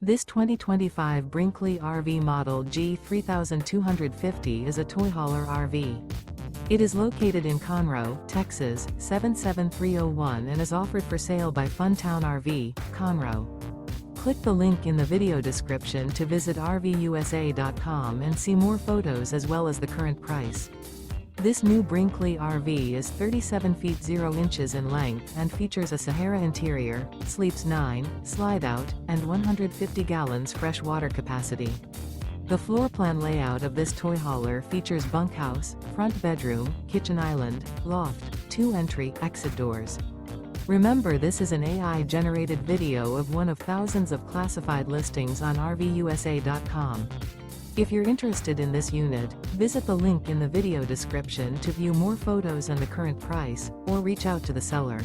This 2025 Brinkley RV Model G 3250 is a toy hauler RV. It is located in Conroe, Texas, 77301 and is offered for sale by Funtown RV, Conroe. Click the link in the video description to visit RVUSA.com and see more photos as well as the current price. This new Brinkley RV is 37 feet 0 inches in length and features a SAHARA interior, sleeps 9, slide-out, and 150 gallons fresh water capacity. The floor plan layout of this toy hauler features bunkhouse, front bedroom, kitchen island, loft, 2 entry/exit doors. Remember, this is an AI-generated video of one of thousands of classified listings on RVUSA.com. If you're interested in this unit, visit the link in the video description to view more photos and the current price, or reach out to the seller.